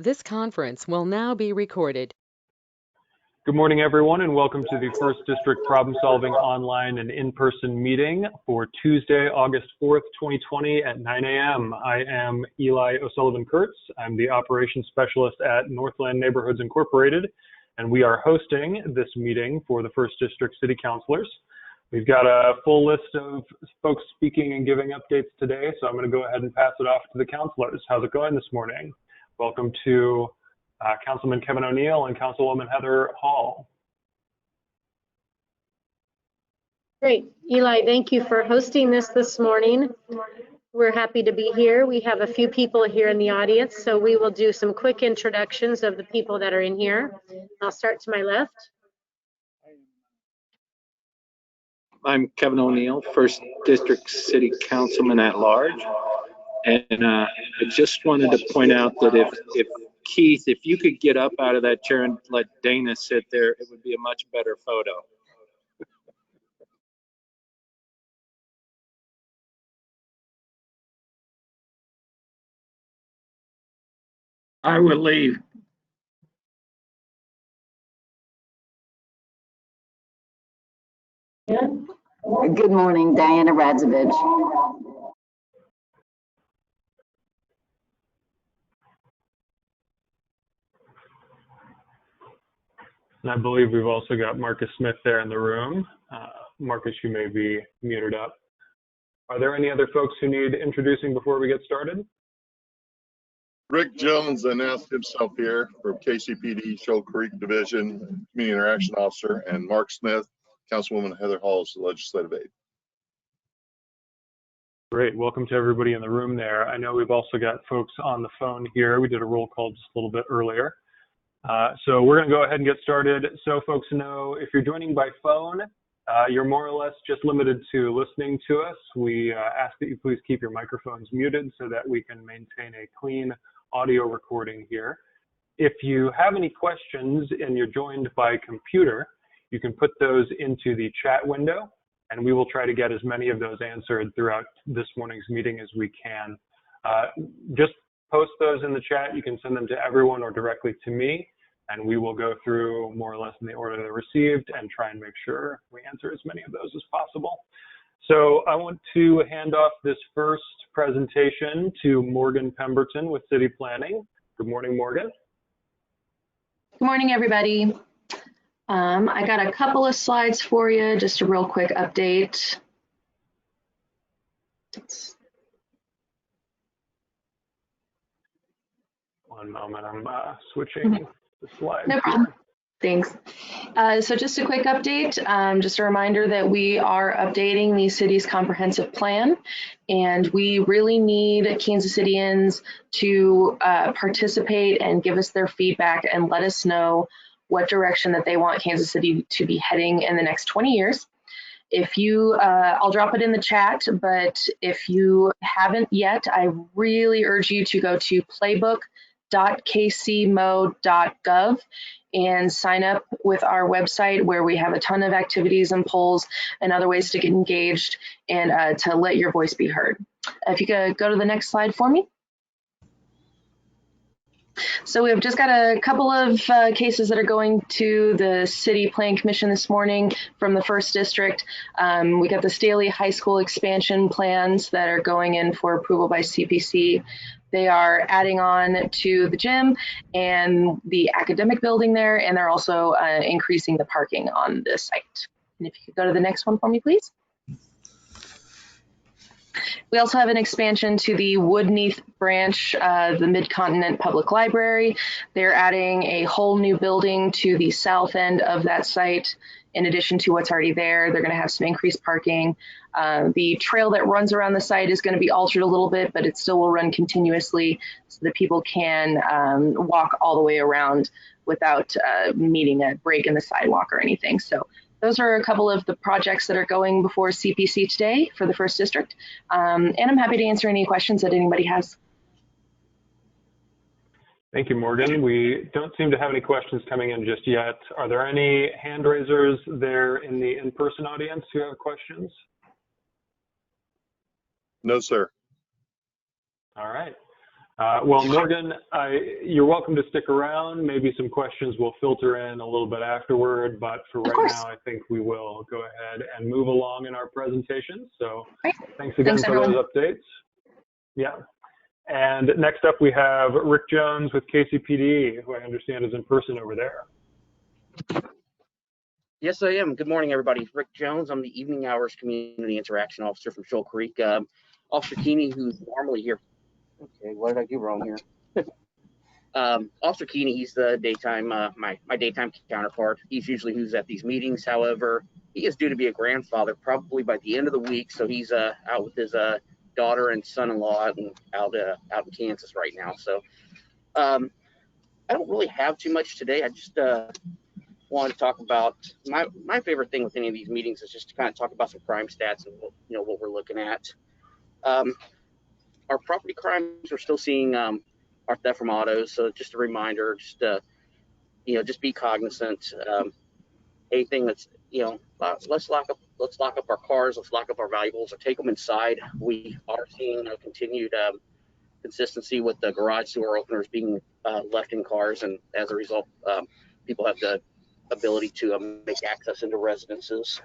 This conference will now be recorded. Good morning, everyone, and welcome to the First District Problem Solving Online and In-Person meeting for Tuesday, August 4th, 2020 at 9 a.m. I am Eli O'Sullivan-Kurtz. I'm the Operations Specialist at Northland Neighborhoods Incorporated, and we are hosting this meeting for the First District City Councilors. We've got a full list of folks speaking and giving updates today, so I'm going to go ahead and pass it off to the councilors. How's it going this morning? Welcome to Councilman Kevin O'Neill and Councilwoman Heather Hall. Great. Eli, thank you for hosting this morning. We're happy to be here. We have a few people here in the audience, so we will do some quick introductions of the people that are in here. I'll start to my left. I'm Kevin O'Neill, First District City Councilman at Large. And I just wanted to point out that if Keith, if you could get up out of that chair and let Dana sit there, it would be a much better photo. I will leave. Good morning, Diana Radzovich. And I believe we've also got Marcus Smith there in the room. Marcus, you may be muted up. Are there any other folks who need introducing before we get started? Rick Jones announced himself here from KCPD Shoal Creek Division, Community Interaction Officer, and Mark Smith, Councilwoman Heather Hall is the legislative aide. Great, welcome to everybody in the room there. I know we've also got folks on the phone here. We did a roll call just a little bit earlier. So we're gonna go ahead and get started. So folks know, if you're joining by phone, you're more or less just limited to listening to us. We ask that you please keep your microphones muted so that we can maintain a clean audio recording here. If you have any questions and you're joined by computer, you can put those into the chat window, and we will try to get as many of those answered throughout this morning's meeting as we can. Just post those in the chat. You can send them to everyone or directly to me, and we will go through more or less in the order they're received and try and make sure we answer as many of those as possible. So I want to hand off this first presentation to Morgan Pemberton with City Planning. Good morning, Morgan. Good morning, everybody. I got a couple of slides for you, just a real quick update. One moment, I'm switching the slides. No problem. Thanks. So just a quick update, just a reminder that we are updating the city's comprehensive plan, and we really need Kansas Cityans to participate and give us their feedback and let us know what direction that they want Kansas City to be heading in the next 20 years. If you, I'll drop it in the chat, but if you haven't yet, I really urge you to go to playbook.kcmo.gov and sign up with our website, where we have a ton of activities and polls and other ways to get engaged and to let your voice be heard. If you could go to the next slide for me. So we've just got a couple of cases that are going to the City Planning Commission this morning from the First District. We got the Staley High School expansion plans that are going in for approval by CPC. They are adding on to the gym and the academic building there, and they're also increasing the parking on this site. And if you could go to the next one for me, please. We also have an expansion to the Woodneath branch of the Mid-Continent Public Library. They're adding a whole new building to the south end of that site. In addition to what's already there, they're going to have some increased parking. The trail that runs around the site is going to be altered a little bit, but it still will run continuously so that people can walk all the way around without needing a break in the sidewalk or anything. So those are a couple of the projects that are going before CPC today for the First District. And I'm happy to answer any questions that anybody has. Thank you, Morgan. We don't seem to have any questions coming in just yet. Are there any hand raisers there in the in-person audience who have questions? No, sir. All right. Well, Morgan, you're welcome to stick around. Maybe some questions will filter in a little bit afterward, but for right now, I think we will go ahead and move along in our presentation. So thanks again for those updates. Yeah. And next up, we have Rick Jones with KCPD, who I understand is in person over there. Yes, I am. Good morning, everybody. Rick Jones. I'm the Evening Hours Community Interaction Officer from Shoal Creek. Officer Keeney, who's normally here. Okay, what did I do wrong here? Officer Keeney, he's the daytime, my daytime counterpart. He's usually who's at these meetings. However, he is due to be a grandfather probably by the end of the week, so he's out with his daughter and son-in-law out in Kansas right now. So I don't really have too much today. I just wanted to talk about my favorite thing with any of these meetings is just to kind of talk about some crime stats and what we're looking at. Our property crimes, we're still seeing our theft from autos. So just a reminder, just be cognizant. Anything that's let's lock up our cars, let's lock up our valuables, or take them inside. We are seeing a continued consistency with the garage door openers being left in cars, and as a result, people have the ability to make access into residences.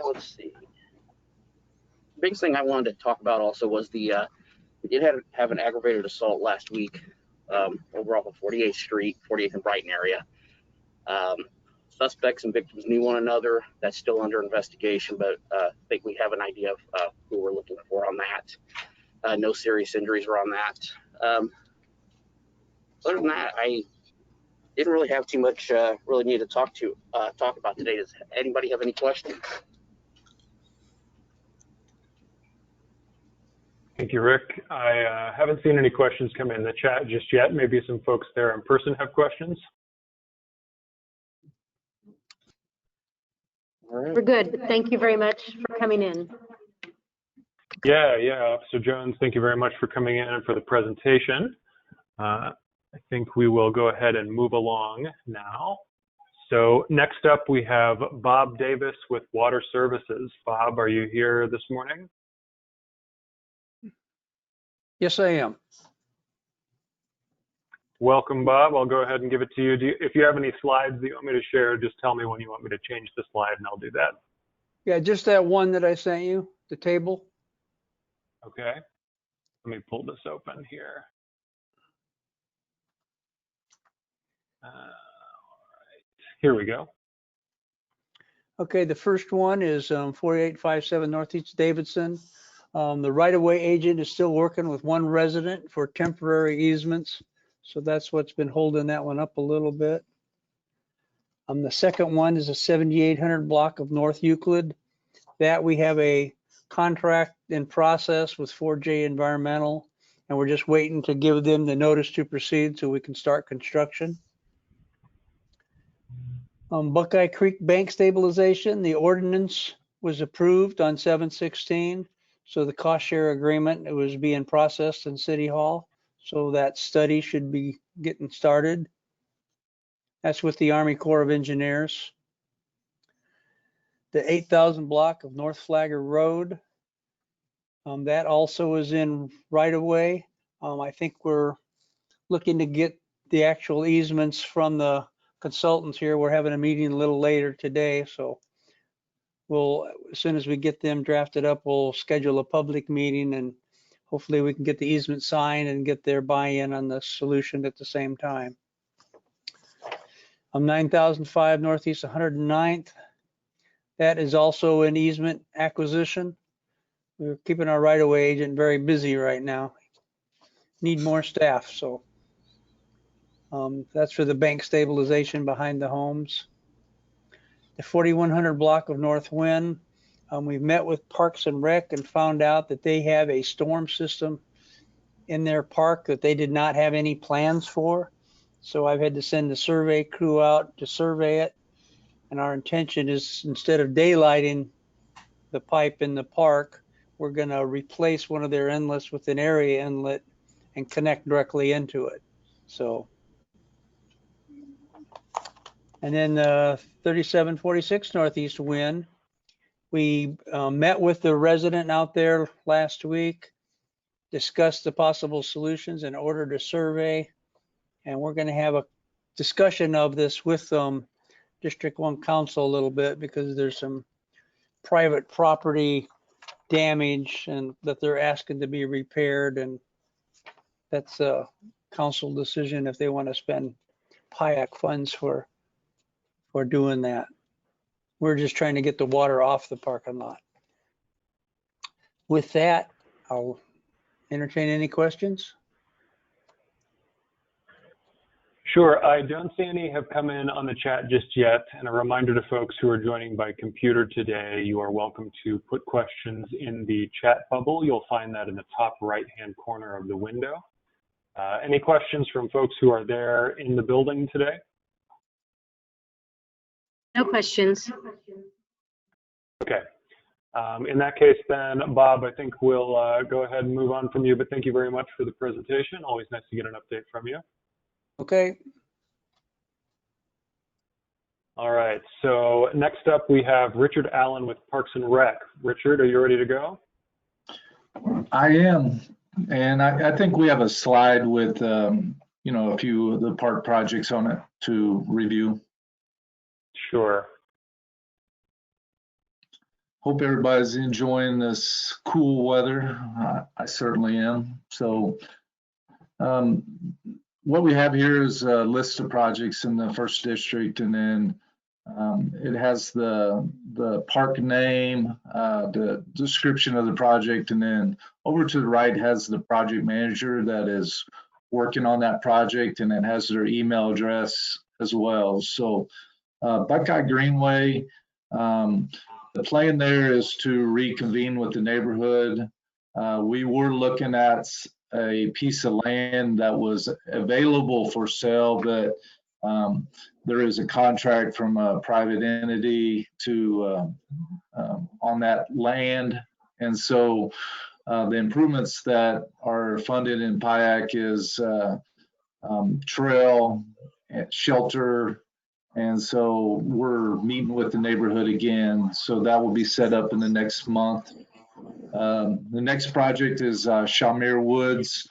Let's see. The biggest thing I wanted to talk about also was we did have an aggravated assault last week over off of 48th Street, 48th and Brighton area. Suspects and victims knew one another. That's still under investigation, but I think we have an idea of who we're looking for on that. No serious injuries were on that. Other than that, I didn't really have too much really need to talk about today. Does anybody have any questions? Thank you, Rick. I haven't seen any questions come in the chat just yet. Maybe some folks there in person have questions. All right. We're good. Thank you very much for coming in. Yeah. Officer Jones, thank you very much for coming in and for the presentation. I think we will go ahead and move along now. So next up, we have Bob Davis with Water Services. Bob, are you here this morning? Yes, I am. Welcome, Bob. I'll go ahead and give it to you. If you have any slides that you want me to share, just tell me when you want me to change the slide and I'll do that. Yeah, just that one that I sent you, the table. Okay. Let me pull this open here. All right, here we go. Okay, the first one is 4857 Northeast Davidson. The right-of-way agent is still working with one resident for temporary easements. So that's what's been holding that one up a little bit. The second one is a 7800 block of North Euclid. That we have a contract in process with 4J Environmental, and we're just waiting to give them the notice to proceed so we can start construction. Buckeye Creek Bank Stabilization, the ordinance was approved on 7/16. So the cost share agreement, it was being processed in City Hall. So that study should be getting started. That's with the Army Corps of Engineers. The 8000 block of North Flagger Road, that also is in right of way. I think we're looking to get the actual easements from the consultants here. We're having a meeting a little later today, so we'll, as soon as we get them drafted up, we'll schedule a public meeting and hopefully we can get the easement signed and get their buy-in on the solution at the same time. 9005 Northeast 109th. That is also an easement acquisition. We're keeping our right-of-way agent very busy right now. Need more staff, so that's for the bank stabilization behind the homes. The 4100 block of North Wind. We've met with Parks and Rec and found out that they have a storm system in their park that they did not have any plans for. So I've had to send the survey crew out to survey it. And our intention is, instead of daylighting the pipe in the park, we're going to replace one of their inlets with an area inlet and connect directly into it. So, and then 3746 Northeast Wind. We met with the resident out there last week. discuss the possible solutions and ordered a survey. And we're going to have a discussion of this with District 1 Council a little bit, because there's some private property damage and that they're asking to be repaired, and that's a council decision if they want to spend PIAC funds for doing that. We're just trying to get the water off the parking lot. With that, I'll entertain any questions. Sure. I don't see any have come in on the chat just yet. And a reminder to folks who are joining by computer today, you are welcome to put questions in the chat bubble. You'll find that in the top right-hand corner of the window. Any questions from folks who are there in the building today? No questions. Okay. In that case then, Bob, I think we'll go ahead and move on from you, but thank you very much for the presentation. Always nice to get an update from you. Okay. All right, so next up we have Richard Allen with Parks and Rec. Richard, are you ready to go? I am, and I think we have a slide with, you know, a few of the park projects on it to review. Sure. Hope everybody's enjoying this cool weather. I certainly am. So what we have here is a list of projects in the first district, and then it has the park name, the description of the project, and then over to the right has the project manager that is working on that project, and it has their email address as well. So Buckeye Greenway, the plan there is to reconvene with the neighborhood. We were looking at a piece of land that was available for sale, but there is a contract from a private entity to on that land. And so the improvements that are funded in PIAC is trail, shelter, and so we're meeting with the neighborhood again. So that will be set up in the next month. The next project is Shamir Woods.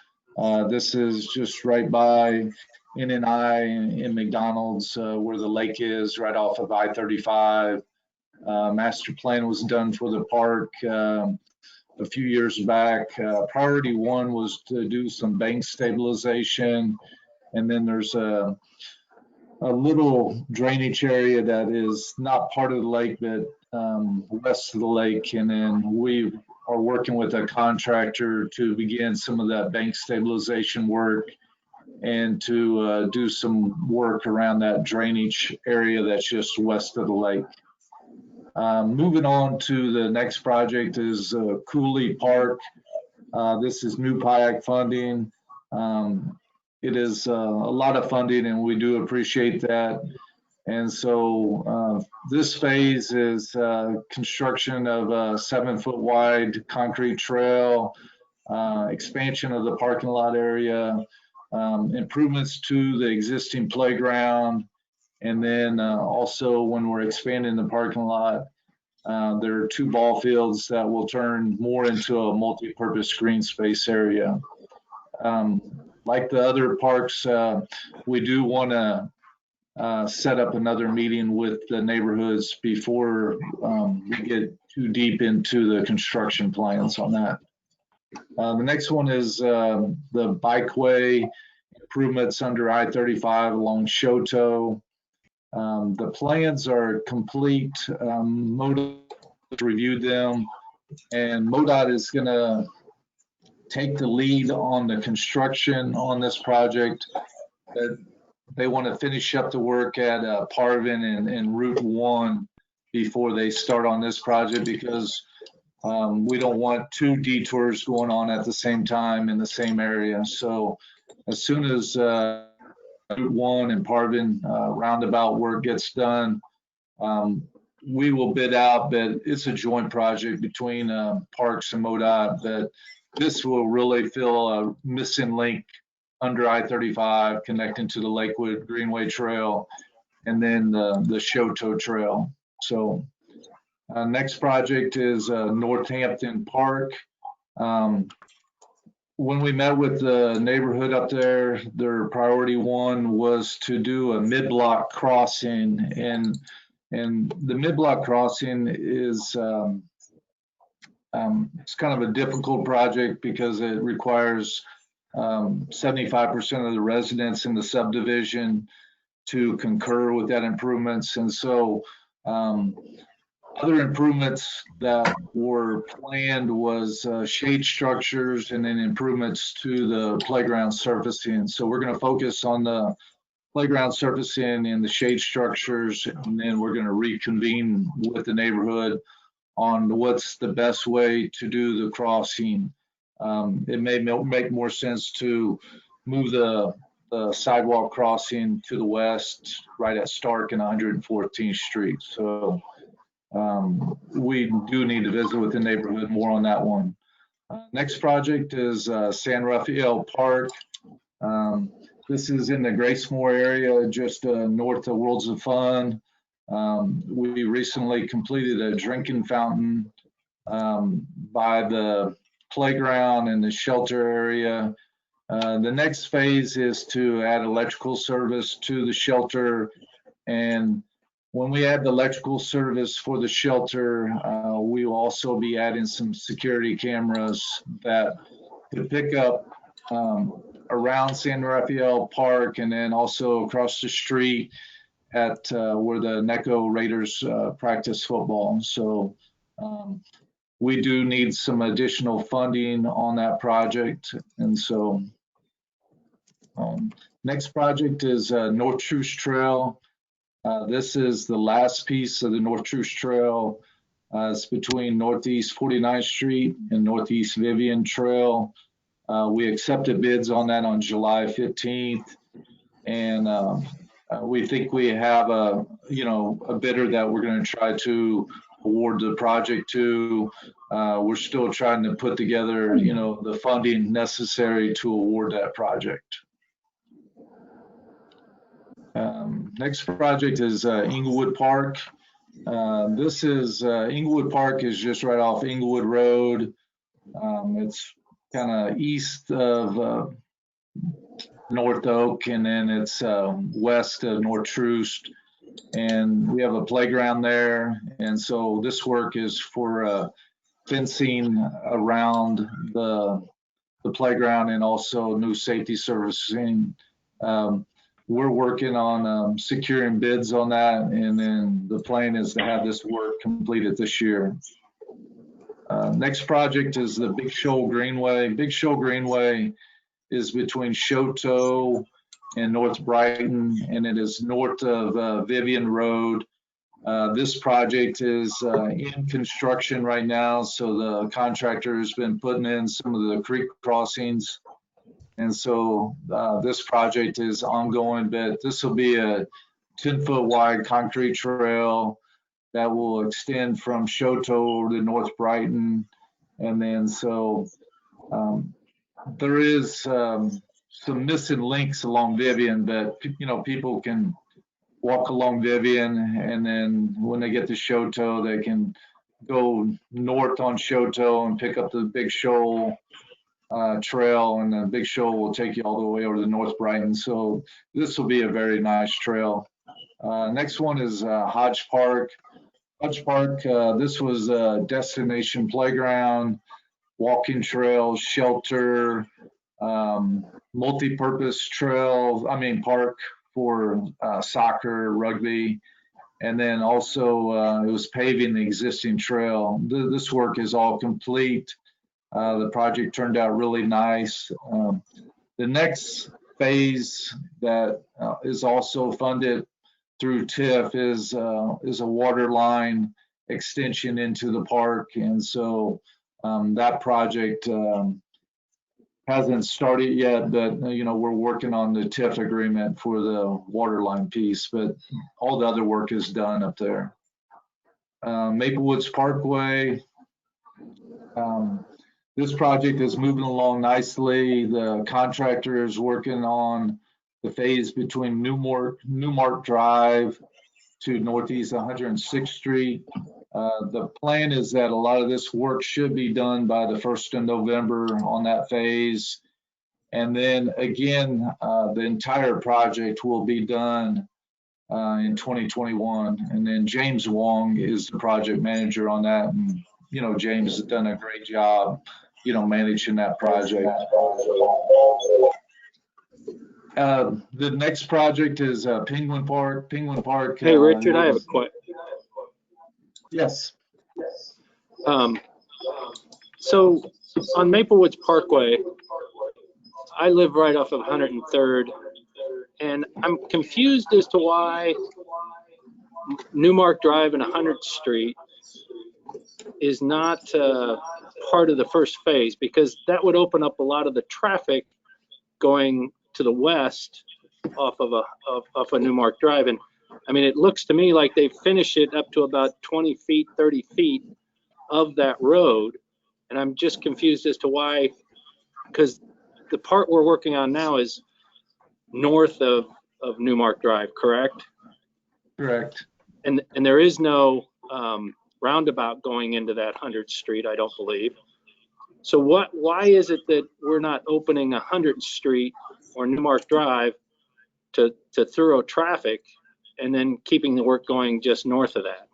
This is just right by NNI in McDonald's, where the lake is, right off of I-35. Master plan was done for the park a few years back. Priority one was to do some bank stabilization, and then there's a little drainage area that is not part of the lake, but west of the lake. And then we are working with a contractor to begin some of that bank stabilization work and to do some work around that drainage area that's just west of the lake. Moving on to the next project is Coyle Park. This is new PIAC funding. It is a lot of funding, and we do appreciate that. And so this phase is construction of a 7-foot wide concrete trail, expansion of the parking lot area, improvements to the existing playground, and then also when we're expanding the parking lot, there are 2 ball fields that will turn more into a multi-purpose green space area. Like the other parks, we do want to set up another meeting with the neighborhoods before we get too deep into the construction plans on that. The next one is the bikeway improvements under I-35 along Shoto. The plans are complete. MoDOT reviewed them, and MoDOT is going to take the lead on the construction on this project. They want to finish up the work at Parvin and Route 1 before they start on this project, because we don't want 2 detours going on at the same time in the same area. So as soon as Route 1 and Parvin roundabout work gets done, we will bid out, but it's a joint project between Parks and MoDOT. That this will really fill a missing link under I-35 connecting to the Lakewood Greenway Trail and then the Shoto Trail. So next project is Northampton Park. when we met with the neighborhood up there, their priority one was to do a mid-block crossing, and the mid-block crossing is it's kind of a difficult project because it requires 75% of the residents in the subdivision to concur with that improvements. And so other improvements that were planned was shade structures and then improvements to the playground surfacing. So we're going to focus on the playground surfacing and the shade structures, and then we're going to reconvene with the neighborhood on what's the best way to do the crossing. It may make more sense to move the sidewalk crossing to the west, right at Stark and 114th Street. So we do need to visit with the neighborhood more on that one. Next project is San Rafael Park. This is in the Gracemore area, just north of Worlds of Fun. We recently completed a drinking fountain by the playground and the shelter area. The next phase is to add electrical service to the shelter. And when we add the electrical service for the shelter, we will also be adding some security cameras that could pick up around San Rafael Park and then also across the street at where the Necco Raiders practice football. So we do need some additional funding on that project. And so next project is North Truce Trail. This is the last piece of the North Truce Trail. It's between Northeast 49th Street and Northeast Vivian Trail. We accepted bids on that on July 15th. And we think we have a bidder that we're going to try to award the project to. We're still trying to put together, the funding necessary to award that project. Next project is Englewood Park. This is Englewood Park is just right off Englewood Road. It's kind of east of North Oak, and then it's west of North Truce, and we have a playground there. And so this work is for fencing around the playground and also new safety servicing. We're working on securing bids on that, and then the plan is to have this work completed this year. Next project is the Big Shoal Greenway. Big Shoal Greenway is between Shoto and North Brighton, and it is north of Vivian Road. This project is in construction right now, so the contractor has been putting in some of the creek crossings. And so this project is ongoing, but this will be a 10-foot wide concrete trail that will extend from Shoto to North Brighton. And then so there is some missing links along Vivian, but people can walk along Vivian, and then when they get to Shoto, they can go north on Shoto and pick up the Big Shoal trail, and the Big Shoal will take you all the way over to North Brighton. So this will be a very nice trail. Next one is Hodge Park. Hodge Park, this was a destination playground, walking trails, shelter, multi-purpose park for soccer, rugby, and then also it was paving the existing trail. This work is all complete. The project turned out really nice. The next phase that is also funded through TIF is a water line extension into the park, and so that project hasn't started yet, but we're working on the TIF agreement for the water line piece, but all the other work is done up there. Maple Woods Parkway. This project is moving along nicely. The contractor is working on the phase between Newmark Drive to Northeast 106th Street. The plan is that a lot of this work should be done by the 1st of November on that phase. And then again, the entire project will be done in 2021. And then James Wong is the project manager on that. And, you know, James has done a great job, you know, managing that project. The next project is Penguin Park. Penguin Park. Hey, Richard, I have a question. Yes. So on Maplewoods Parkway, I live right off of 103rd, and I'm confused as to why Newmark Drive and 100th Street is not part of the first phase, because that would open up a lot of the traffic going to the west off of Newmark Drive. And I mean, it looks to me like they finished it up to about 20 feet, 30 feet of that road. And I'm just confused as to why, because the part we're working on now is north of Newmark Drive, correct? Correct. And there is no roundabout going into that 100th Street, I don't believe. So why is it that we're not opening 100th Street or Newmark Drive to thorough traffic and then keeping the work going just north of that?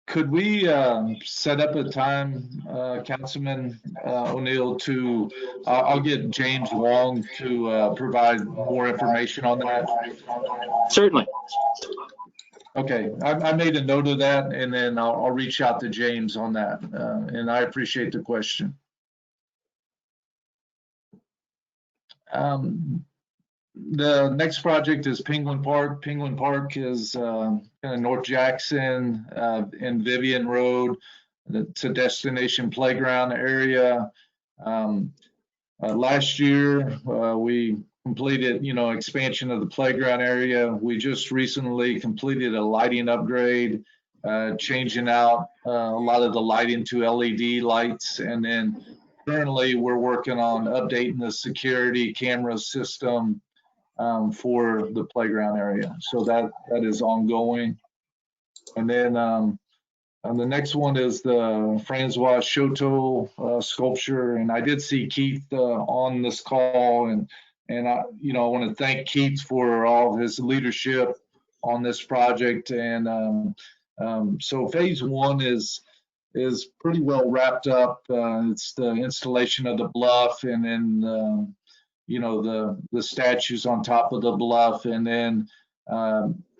Could we set up a time, Councilman O'Neill, to, I'll get James Wong to provide more information on that? Certainly. Okay, I made a note of that, and then I'll reach out to James on that, and I appreciate the question. The next project is Penguin Park. Penguin Park is kind of North Jackson and Vivian Road. It's a destination playground area. Last year, we completed, you know, expansion of the playground area. We just recently completed a lighting upgrade, changing out a lot of the lighting to LED lights. And then currently we're working on updating the security camera system for the playground area. So that is ongoing. And then the next one is the Francois Choteau sculpture. And I did see Keith on this call, and I, you know, I want to thank Keith for all of his leadership on this project. And so phase one is pretty well wrapped up. It's the installation of the bluff, and then you know, the statues on top of the bluff. And then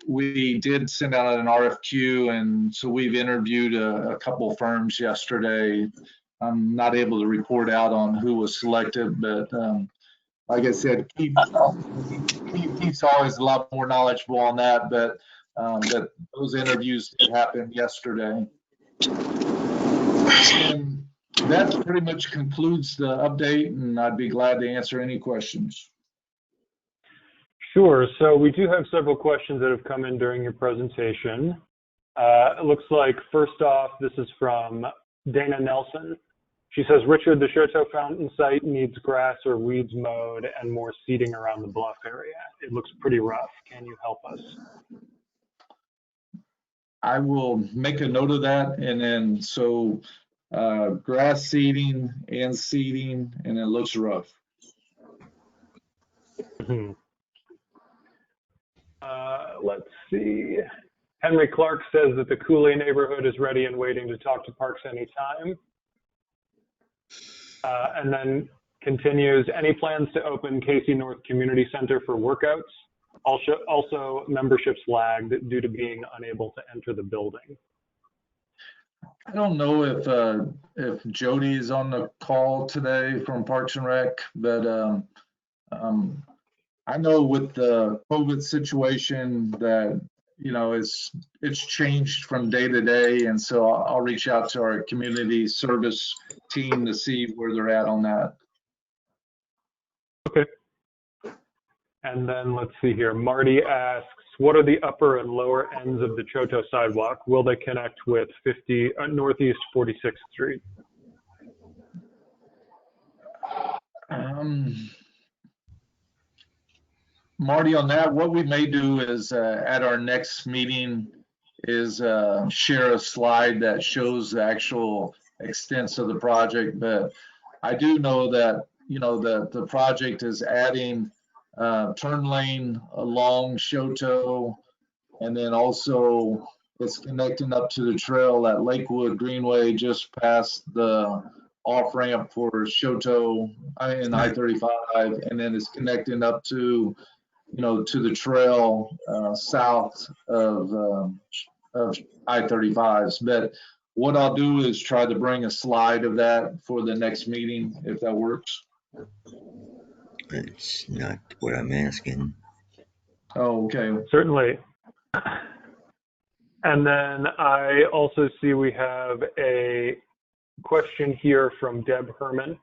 we did send out an RFQ, and so we've interviewed a couple firms yesterday. I'm not able to report out on who was selected, but like I said, Keith's always a lot more knowledgeable on that, but those interviews did happen yesterday. And that pretty much concludes the update, and I'd be glad to answer any questions. Sure. So we do have several questions that have come in during your presentation. It looks like, first off, this is from Dana Nelson. She says, Richard, the Choteau Fountain site needs grass or weeds mowed and more seating around the bluff area. It looks pretty rough. Can you help us? I will make a note of that, and then so grass seeding and seeding, and it looks rough. Let's see. Henry Clark says that the Coyle Neighborhood is ready and waiting to talk to Parks anytime. And then continues, any plans to open Casey North Community Center for workouts? Also, memberships lagged due to being unable to enter the building. I don't know if Jody is on the call today from Parks and Rec, but I know with the COVID situation that, you know, it's changed from day to day, and so I'll reach out to our community service team to see where they're at on that. Okay. And then let's see here. Marty asks, what are the upper and lower ends of the Choteau sidewalk? Will they connect with Northeast 46th Street? Marty, on that, what we may do is at our next meeting is share a slide that shows the actual extents of the project. But I do know that, you know, the project is adding turn lane along Shoto, and then also it's connecting up to the trail at Lakewood Greenway just past the off ramp for Shoto and I-35, and then it's connecting up to, you know, to the trail south of I-35s. But what I'll do is try to bring a slide of that for the next meeting, if that works. That's not what I'm asking. Oh, okay. Certainly. And then I also see we have a question here from Deb Herman.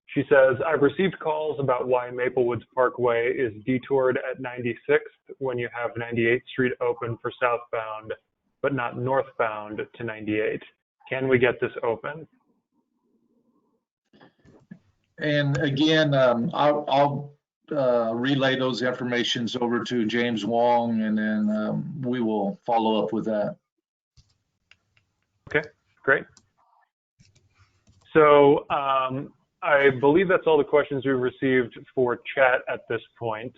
She says, I've received calls about why Maplewoods Parkway is detoured at 96th when you have 98th Street open for southbound, but not northbound to 98. Can we get this open? And again, I'll relay those informations over to James Wong, and then we will follow up with that. Okay, great. So I believe that's all the questions we've received for chat at this point.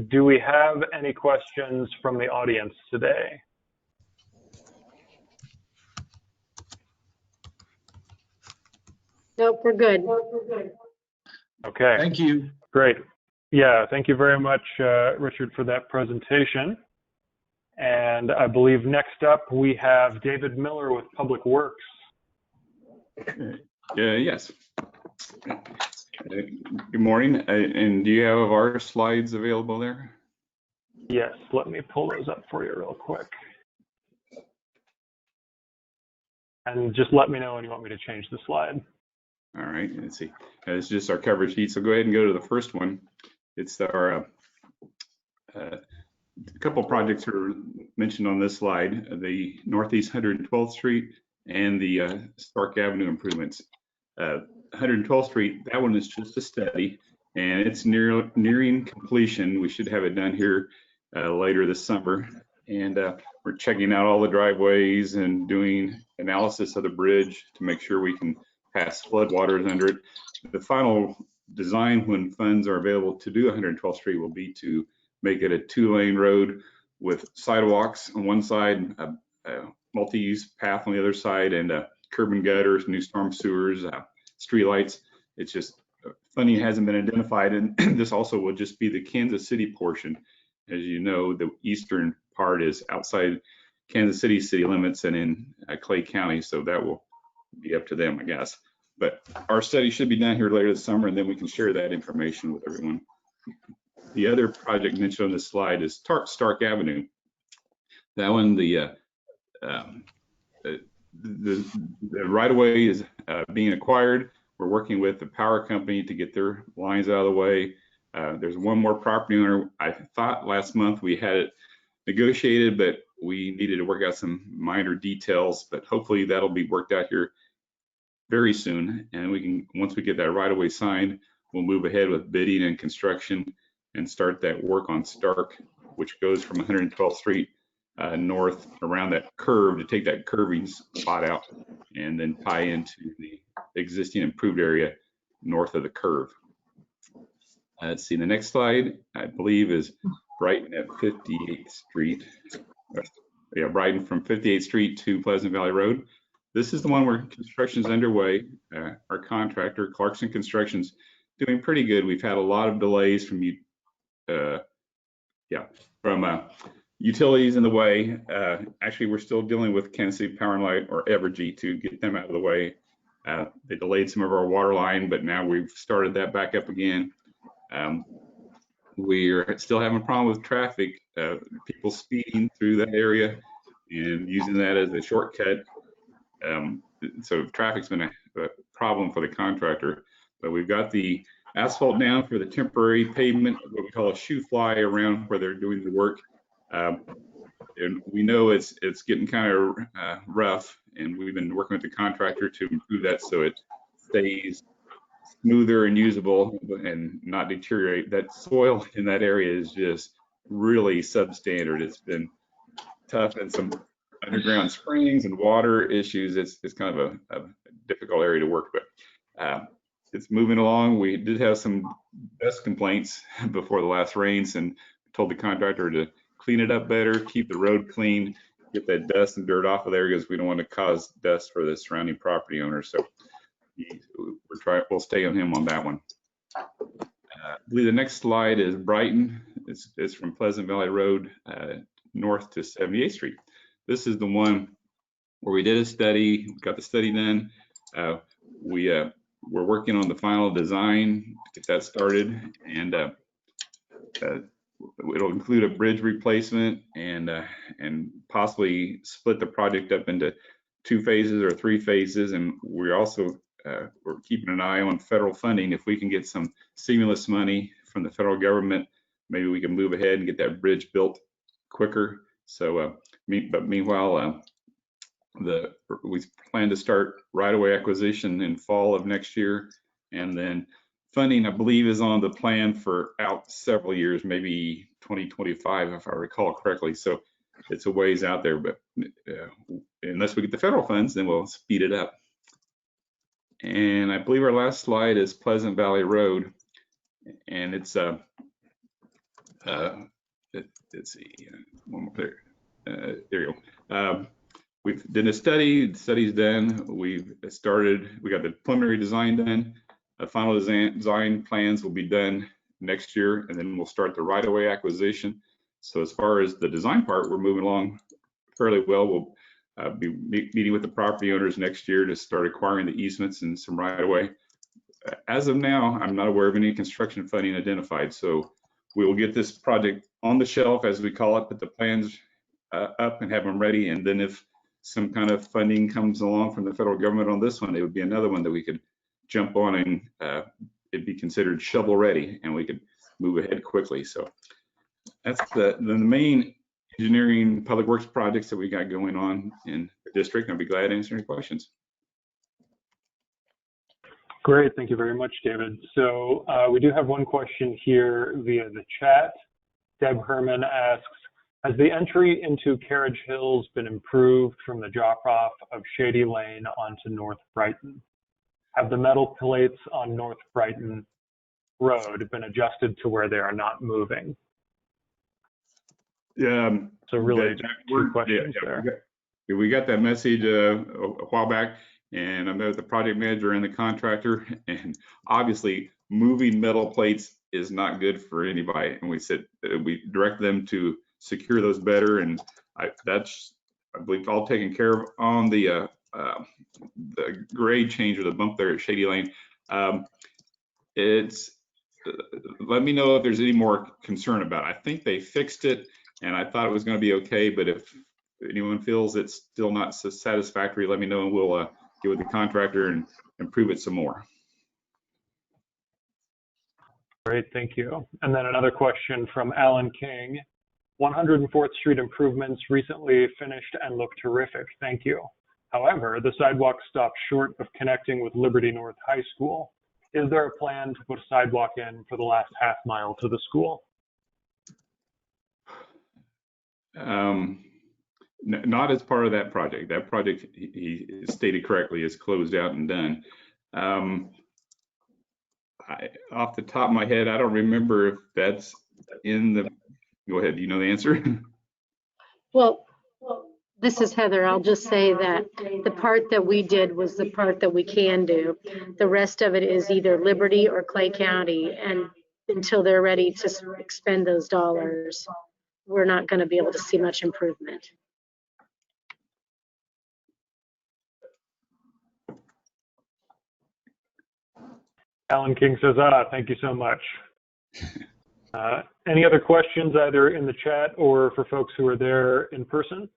Do we have any questions from the audience today? Nope, we're good. Okay. Thank you. Great. Yeah, thank you very much, Richard, for that presentation. And I believe next up we have David Miller with Public Works. Yes. Good morning. And do you have our slides available there? Yes, let me pull those up for you real quick. And just let me know when you want me to change the slide. All right, let's see. It's just our cover sheet. So go ahead and go to the first one. It's our a couple projects are mentioned on this slide: the Northeast 112th Street and the Stark Avenue improvements. 112th Street, that one is just a study, and it's nearing completion. We should have it done here later this summer. And we're checking out all the driveways and doing analysis of the bridge to make sure we can pass floodwaters under it. The final design, when funds are available to do 112th Street, will be to make it a 2-lane road with sidewalks on one side, a multi-use path on the other side, and curb and gutters, new storm sewers, street lights. It's just funding hasn't been identified, and this also will just be the Kansas City portion. As you know, the eastern part is outside Kansas City city limits and in Clay County, so that will be up to them, I guess. But our study should be done here later this summer, and then we can share that information with everyone. The other project mentioned on this slide is Stark Avenue. That one, the right-of-way is being acquired. We're working with the power company to get their lines out of the way. There's one more property owner. I thought last month we had it negotiated, but we needed to work out some minor details, but hopefully that'll be worked out here very soon. And we can, once we get that right-of-way signed, we'll move ahead with bidding and construction and start that work on Stark, which goes from 112th Street north around that curve to take that curving spot out and then tie into the existing improved area north of the curve. Let's see, the next slide, I believe, is Brighton at 58th Street. Yeah, Brighton from 58th Street to Pleasant Valley Road. This is the one where construction is underway. Our contractor, Clarkson Construction's doing pretty good. We've had a lot of delays from utilities in the way. Actually, we're still dealing with Kansas City Power and Light, or Evergy, to get them out of the way. They delayed some of our water line, but now we've started that back up again. We're still having a problem with traffic, people speeding through that area and using that as a shortcut. So traffic's been a problem for the contractor, but we've got the asphalt down for the temporary pavement, what we call a shoe fly around where they're doing the work. And we know it's getting kind of rough, and we've been working with the contractor to improve that so it stays smoother and usable and not deteriorate. That soil in that area is just really substandard. It's been tough and some underground springs and water issues. It's kind of a difficult area to work with. It's moving along. We did have some dust complaints before the last rains, and told the contractor to clean it up better, keep the road clean, get that dust and dirt off of there, because we don't want to cause dust for the surrounding property owners. So we'll stay on him on that one. I believe the next slide is Brighton. It's from Pleasant Valley Road north to 78th Street. This is the one where we did a study, got the study done. We're working on the final design to get that started, and it'll include a bridge replacement and possibly split the project up into 2 phases or 3 phases. And we're also we're keeping an eye on federal funding. If we can get some stimulus money from the federal government, maybe we can move ahead and get that bridge built quicker. So, but meanwhile, we plan to start right-of-way acquisition in fall of next year, and then funding, I believe, is on the plan for out several years, maybe 2025, if I recall correctly. So it's a ways out there, but unless we get the federal funds, then we'll speed it up. And I believe our last slide is Pleasant Valley Road, and it's let's see, one more there. There you go. We've done a study. The study's done. We've started. We got the preliminary design done. The final design plans will be done next year, and then we'll start the right-of-way acquisition. So as far as the design part, we're moving along fairly well. We'll be meeting with the property owners next year to start acquiring the easements and some right-of-way. As of now, I'm not aware of any construction funding identified. So we will get this project on the shelf, as we call it, put the plans up and have them ready. And then if some kind of funding comes along from the federal government on this one, it would be another one that we could jump on, and it'd be considered shovel ready, and we could move ahead quickly. So that's the main engineering public works projects that we got going on in the district. I'll be glad to answer any questions. Great, thank you very much, David. So we do have one question here via the chat. Deb Herman asks, has the entry into Carriage Hills been improved from the drop-off of Shady Lane onto North Brighton? Have the metal plates on North Brighton Road been adjusted to where they are not moving? So really, two questions there. We got that message a while back, and I met with the project manager and the contractor, and obviously moving metal plates is not good for anybody. And we said we direct them to secure those better, and that's, I believe, all taken care of on the grade change or the bump there at Shady Lane. Let me know if there's any more concern about it. I think they fixed it, and I thought it was going to be okay, but if anyone feels it's still not satisfactory, let me know, and we'll get with the contractor and improve it some more. Great, thank you. And then another question from Alan King. 104th Street improvements recently finished and look terrific. Thank you. However, the sidewalk stopped short of connecting with Liberty North High School. Is there a plan to put a sidewalk in for the last half mile to the school? Not as part of that project. That project, he stated correctly, is closed out and done. Off the top of my head, I don't remember if that's in the, go ahead, do you know the answer? Well, this is Heather. I'll just say that the part that we did was the part that we can do. The rest of it is either Liberty or Clay County, and until they're ready to expend those dollars, we're not going to be able to see much improvement. Alan King says, thank you so much. Any other questions, either in the chat or for folks who are there in person?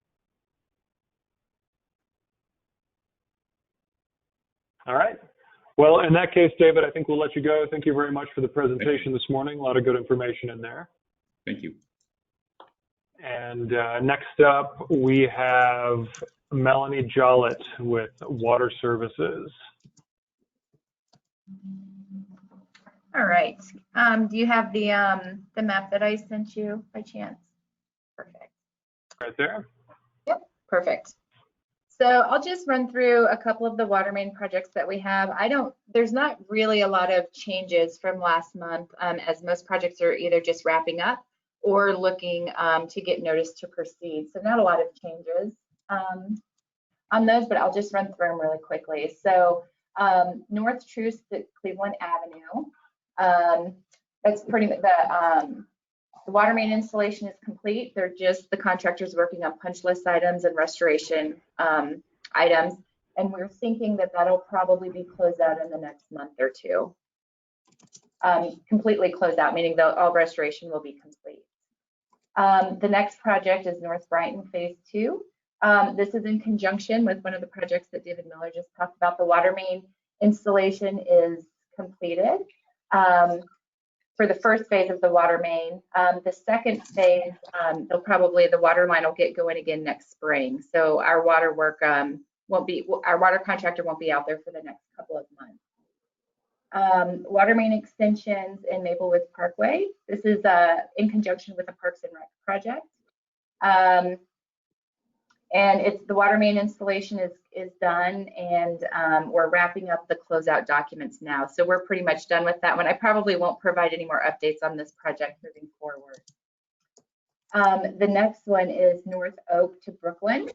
All right. Well, in that case, David, I think we'll let you go. Thank you very much for the presentation this morning. A lot of good information in there. Thank you. And next up, we have Melanie Jollett with Water Services. All right. Do you have the map that I sent you by chance? Perfect. Right there. Perfect. So I'll just run through a couple of the water main projects that we have. There's not really a lot of changes from last month, as most projects are either just wrapping up or looking to get notice to proceed. So not a lot of changes on those, but I'll just run through them really quickly. So North Truce at Cleveland Avenue, that's pretty much the water main installation is complete. They're just the contractors working on punch list items and restoration items. And we're thinking that that'll probably be closed out in the next month or two. Completely closed out, meaning all restoration will be complete. The next project is North Brighton Phase 2. This is in conjunction with one of the projects that David Miller just talked about. The water main installation is completed for the first phase of the water main. The second phase, the water line will get going again next spring. So our water work our water contractor won't be out there for the next couple of months. Water main extensions in Englewood Parkway. This is in conjunction with the Parks and Rec project. And the water main installation is done, and we're wrapping up the closeout documents now. So we're pretty much done with that one. I probably won't provide any more updates on this project moving forward. The next one is North Oak to Brooklyn.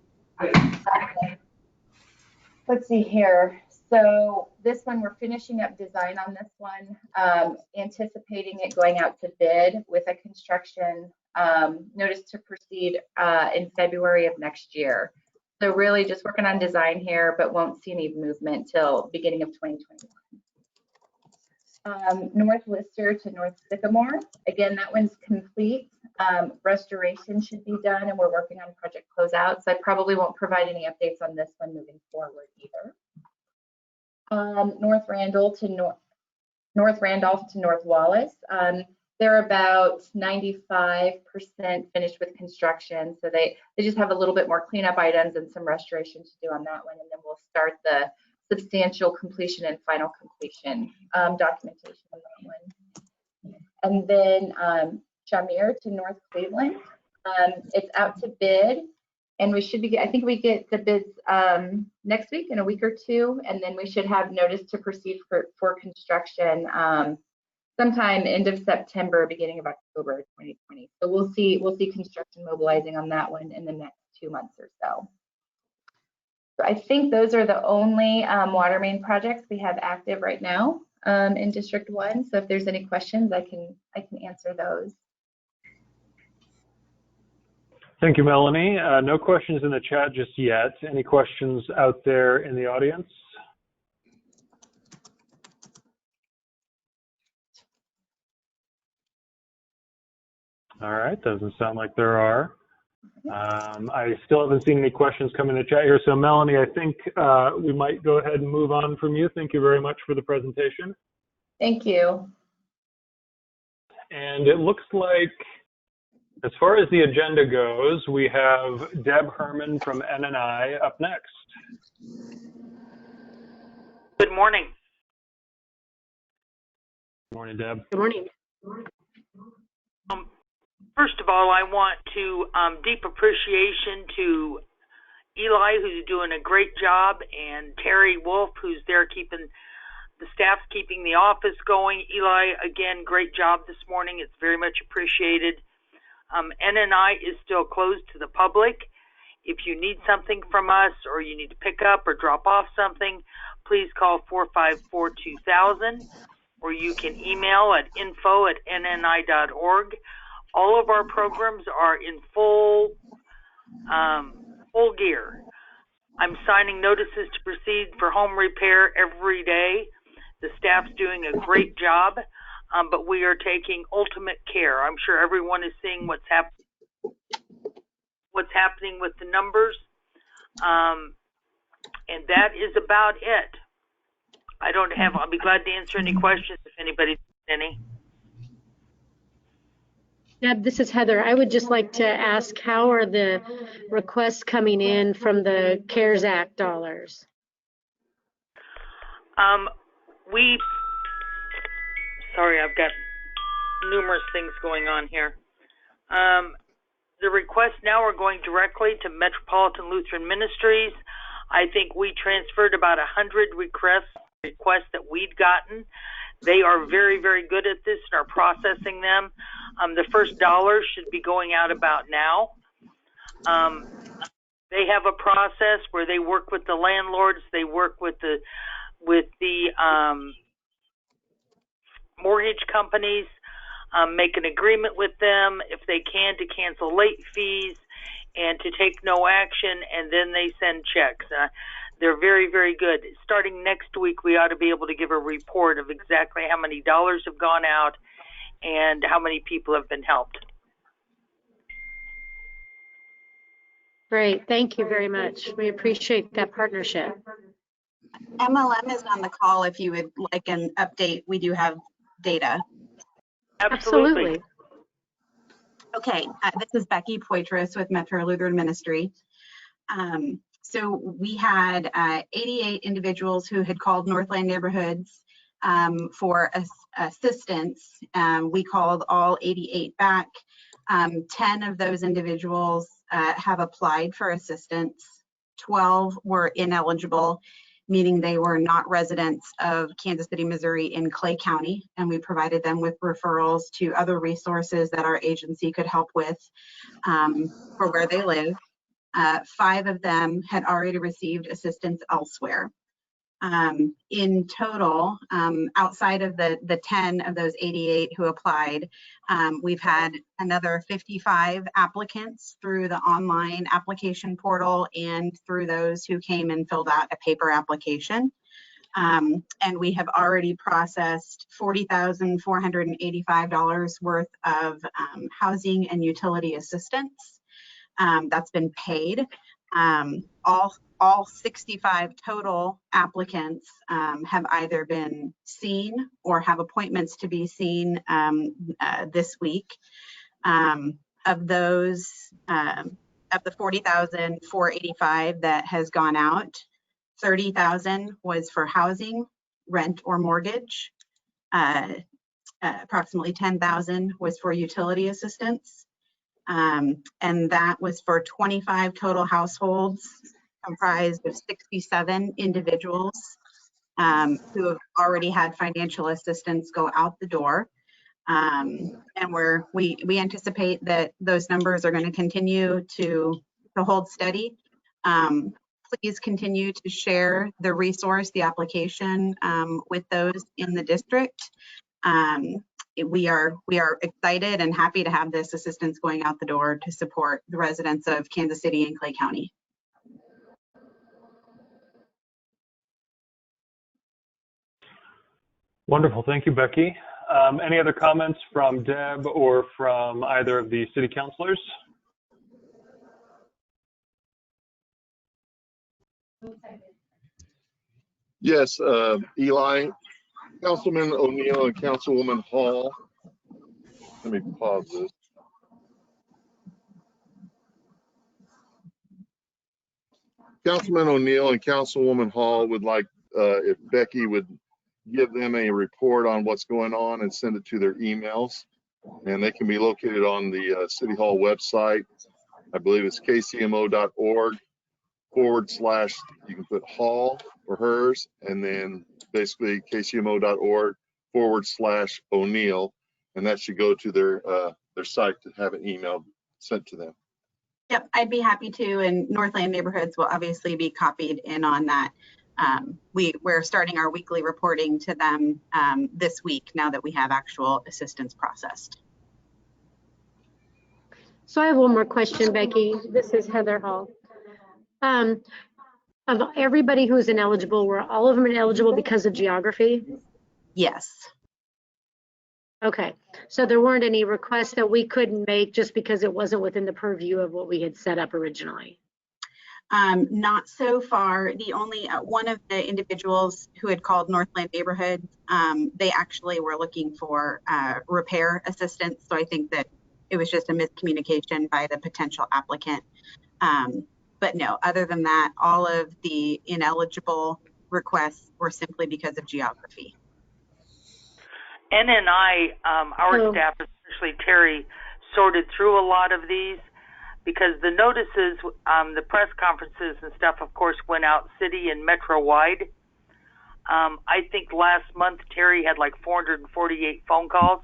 Let's see here. So this one, we're finishing up design on this one, anticipating it going out to bid with a construction notice to proceed in February of next year. So really just working on design here, but won't see any movement till beginning of 2021. North Lister to North Sycamore. Again, that one's complete. Restoration should be done, and we're working on project closeout. So I probably won't provide any updates on this one moving forward either. North Randolph to North Wallace. They're about 95% finished with construction. So they just have a little bit more cleanup items and some restoration to do on that one. And then we'll start the substantial completion and final completion documentation on that one. And then Shamir to North Cleveland. It's out to bid, and we should be, I think we get the bids next week in a week or two, and then we should have notice to proceed for construction sometime end of September, beginning of October 2020. So we'll see construction mobilizing on that one in the next 2 months or so. So I think those are the only water main projects we have active right now in District 1. So if there's any questions, I can answer those. Thank you, Melanie. No questions in the chat just yet. Any questions out there in the audience? All right, doesn't sound like there are. I still haven't seen any questions come in the chat here. So Melanie, I think we might go ahead and move on from you. Thank you very much for the presentation. Thank you. And it looks like, as far as the agenda goes, we have Deb Herman from NNI up next. Good morning. Good morning, Deb. Good morning. First of all, I want to deep appreciation to Eli, who's doing a great job, and Terry Wolf, who's there keeping the staff's keeping the office going. Eli, again, great job this morning. It's very much appreciated. NNI is still closed to the public. If you need something from us, or you need to pick up or drop off something, please call 454-2000, or you can email at info@nni.org. All of our programs are in full gear. I'm signing notices to proceed for home repair every day. The staff's doing a great job, but we are taking ultimate care. I'm sure everyone is seeing what's happening with the numbers, and that is about it. I'll be glad to answer any questions if anybody has any. Deb, this is Heather. I would just like to ask, how are the requests coming in from the CARES Act dollars? Sorry, I've got numerous things going on here. the requests now are going directly to Metropolitan Lutheran Ministries. I think we transferred about 100 requests that we'd gotten. They are very, very good at this and are processing them. The first dollar should be going out about now. They have a process where they work with the landlords, they work with the mortgage companies, make an agreement with them if they can to cancel late fees and to take no action, and then they send checks. They're very, very good. Starting next week, we ought to be able to give a report of exactly how many dollars have gone out and how many people have been helped. Great. Thank you very much. We appreciate that partnership. MLM is on the call if you would like an update. We do have data. Absolutely. Okay, this is Becky Poitras with Metro Lutheran Ministry. So we had 88 individuals who had called Northland Neighborhoods for assistance. We called all 88 back. 10 of those individuals have applied for assistance. 12 were ineligible, meaning they were not residents of Kansas City, Missouri in Clay County, and we provided them with referrals to other resources that our agency could help with for where they live. 5 of them had already received assistance elsewhere. In total, outside of the 10 of those 88 who applied, we've had another 55 applicants through the online application portal and through those who came and filled out a paper application. And we have already processed $40,485 worth of housing and utility assistance. That's been paid. All 65 total applicants have either been seen or have appointments to be seen this week. Of those, of the 40,485 that has gone out, 30,000 was for housing, rent, or mortgage. Approximately 10,000 was for utility assistance. And that was for 25 total households comprised of 67 individuals who have already had financial assistance go out the door. And we anticipate that those numbers are going to continue to hold steady. Please continue to share the resource, the application with those in the district. We are excited and happy to have this assistance going out the door to support the residents of Kansas City and Clay County. Wonderful. Thank you, Becky. Any other comments from Deb or from either of the city councilors? Yes, Eli, Councilman O'Neill and Councilwoman Hall. Let me pause this. Councilman O'Neill and Councilwoman Hall would like if Becky would give them a report on what's going on and send it to their emails. And they can be located on the City Hall website. I believe it's kcmo.org/, you can put Hall or hers, and then basically kcmo.org/O'Neill, and that should go to their site to have an email sent to them. Yep, I'd be happy to, and Northland Neighborhoods will obviously be copied in on that. We're starting our weekly reporting to them this week now that we have actual assistance processed. So I have one more question, Becky. This is Heather Hall. Of everybody who's ineligible, were all of them ineligible because of geography? Yes. Okay, so there weren't any requests that we couldn't make just because it wasn't within the purview of what we had set up originally? Not so far. The only one of the individuals who had called Northland Neighborhood, they actually were looking for repair assistance. So I think that it was just a miscommunication by the potential applicant. But no, other than that, all of the ineligible requests were simply because of geography. NNI, our staff, especially Terry, sorted through a lot of these. because the notices, the press conferences and stuff, of course, went out city and metro wide. I think last month Terry had like 448 phone calls.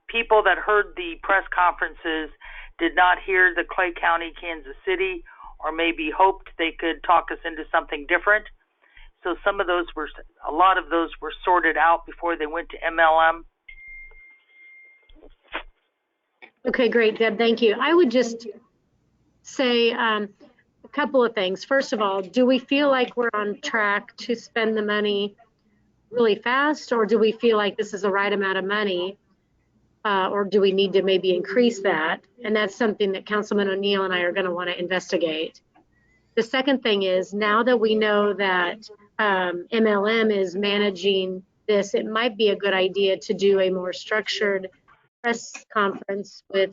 People that heard the press conferences did not hear the Clay County, Kansas City, or maybe hoped they could talk us into something different. So a lot of those were sorted out before they went to MLM. Okay, great, Deb, thank you. I would just say a couple of things. First of all, do we feel like we're on track to spend the money really fast, or do we feel like this is the right amount of money, or do we need to maybe increase that? And that's something that Councilman O'Neill and I are going to want to investigate. The second thing is, now that we know that MLM is managing this, it might be a good idea to do a more structured press conference with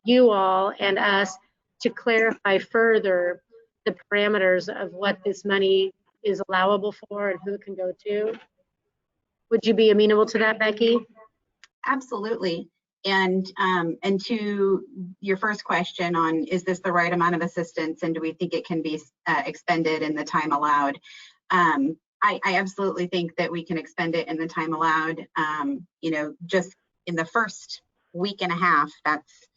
you all and us to clarify further the parameters of what this money is allowable for and who it can go to. Would you be amenable to that, Becky? Absolutely. And to your first question on, is this the right amount of assistance and do we think it can be expended in the time allowed? I absolutely think that we can expend it in the time allowed. You know, just in the first week and a half, that's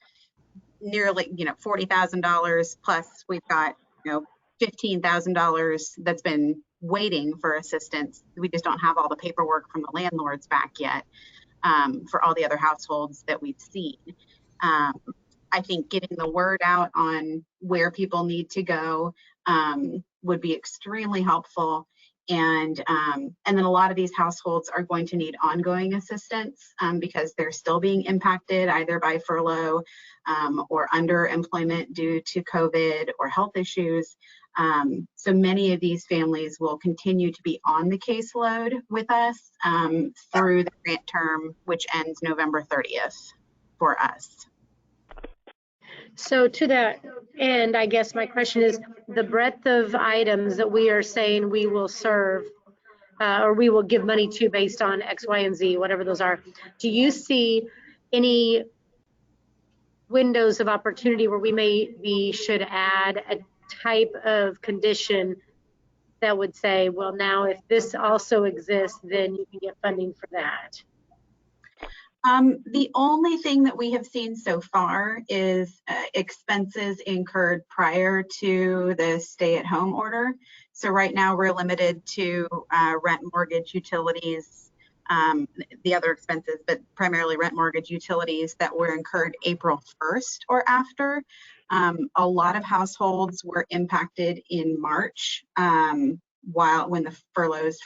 nearly, you know, $40,000 plus we've got, you know, $15,000 that's been waiting for assistance. We just don't have all the paperwork from the landlords back yet. For all the other households that we've seen. I think getting the word out on where people need to go would be extremely helpful. And then a lot of these households are going to need ongoing assistance because they're still being impacted either by furlough or underemployment due to COVID or health issues. So many of these families will continue to be on the caseload with us through the grant term, which ends November 30th for us. So to that end, I guess my question is, the breadth of items that we are saying we will serve or we will give money to based on X, Y, and Z, whatever those are, do you see any windows of opportunity where we should add a type of condition that would say, well, now if this also exists, then you can get funding for that? The only thing that we have seen so far is expenses incurred prior to the stay-at-home order. So right now we're limited to rent, mortgage, utilities, the other expenses, but primarily rent, mortgage, utilities that were incurred April 1st or after. A lot of households were impacted in March when the furloughs,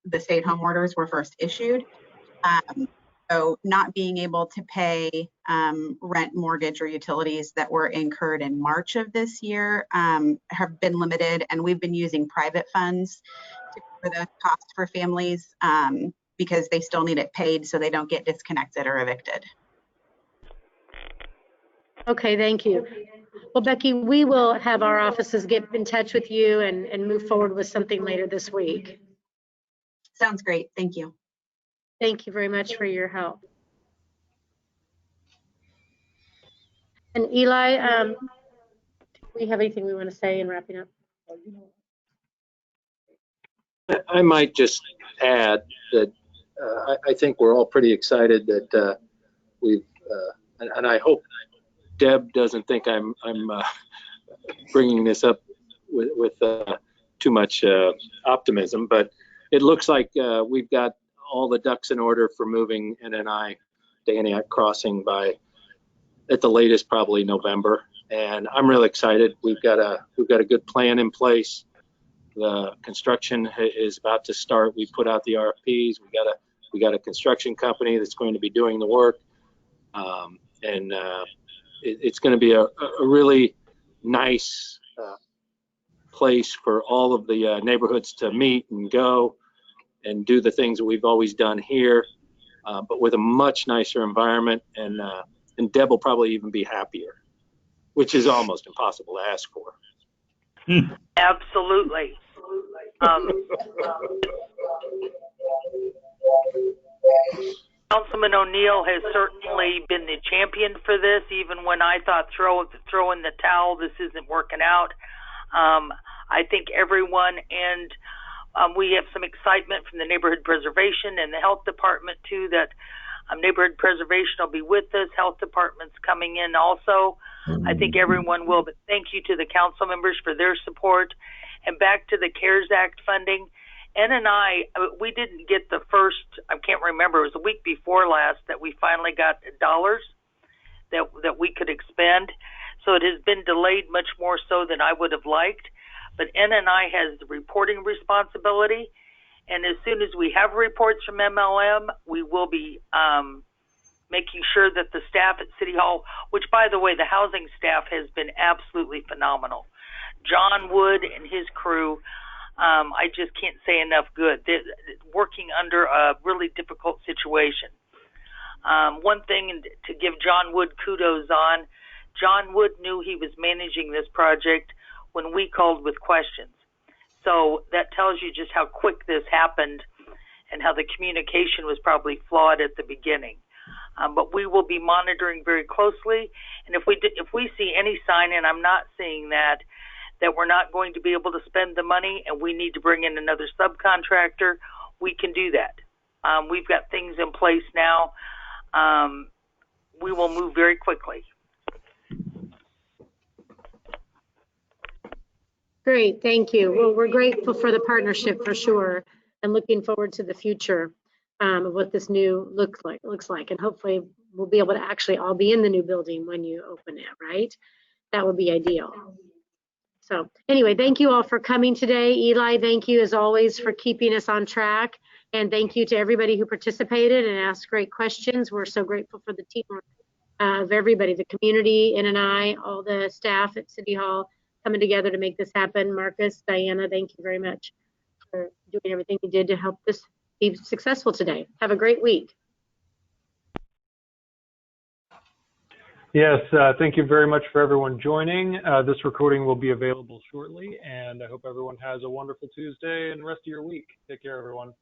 the stay-at-home orders were first issued. So not being able to pay rent, mortgage, or utilities that were incurred in March of this year have been limited, and we've been using private funds to cover those costs for families because they still need it paid so they don't get disconnected or evicted. Okay, thank you. Well, Becky, we will have our offices get in touch with you and move forward with something later this week. Sounds great. Thank you. Thank you very much for your help. And Eli, do we have anything we want to say in wrapping up? I might just add that I think we're all pretty excited that we've, and I hope Deb doesn't think I'm bringing this up with too much optimism, but it looks like we've got all the ducks in order for moving NNI to Antioch Crossing by, at the latest, probably November. And I'm really excited. We've got a good plan in place. The construction is about to start. We put out the RFPs. We got a construction company that's going to be doing the work, and it's going to be a really nice place for all of the neighborhoods to meet and go and do the things that we've always done here, but with a much nicer environment. And Deb will probably even be happier, which is almost impossible to ask for. Absolutely. Councilman O'Neill has certainly been the champion for this, even when I thought throw in the towel, this isn't working out. I think everyone, and we have some excitement from the neighborhood preservation and the health department too, that neighborhood preservation will be with us. Health department's coming in also. I think everyone will, but thank you to the council members for their support. And back to the CARES Act funding. Ed and I, we didn't get the first, I can't remember, it was a week before last that we finally got dollars that we could expend. So it has been delayed much more so than I would have liked. But NNI has the reporting responsibility. And as soon as we have reports from MLM, we will be making sure that the staff at City Hall, which, by the way, the housing staff has been absolutely phenomenal. John Wood and his crew, I just can't say enough good. They're working under a really difficult situation. One thing to give John Wood kudos on, John Wood knew he was managing this project when we called with questions. So that tells you just how quick this happened and how the communication was probably flawed at the beginning. But we will be monitoring very closely. And if we see any sign, and I'm not seeing that we're not going to be able to spend the money and we need to bring in another subcontractor, we can do that. We've got things in place now. We will move very quickly. Great, thank you. Well, we're grateful for the partnership for sure, and looking forward to the future of what this new looks like. And hopefully we'll be able to actually all be in the new building when you open it, right? That would be ideal. So anyway, thank you all for coming today. Eli, thank you as always for keeping us on track. And thank you to everybody who participated and asked great questions. We're so grateful for the teamwork of everybody, the community, NNI, all the staff at City Hall coming together to make this happen. Marcus, Diana, thank you very much for doing everything you did to help this be successful today. Have a great week. Yes, thank you very much for everyone joining. This recording will be available shortly, and I hope everyone has a wonderful Tuesday and rest of your week. Take care, everyone.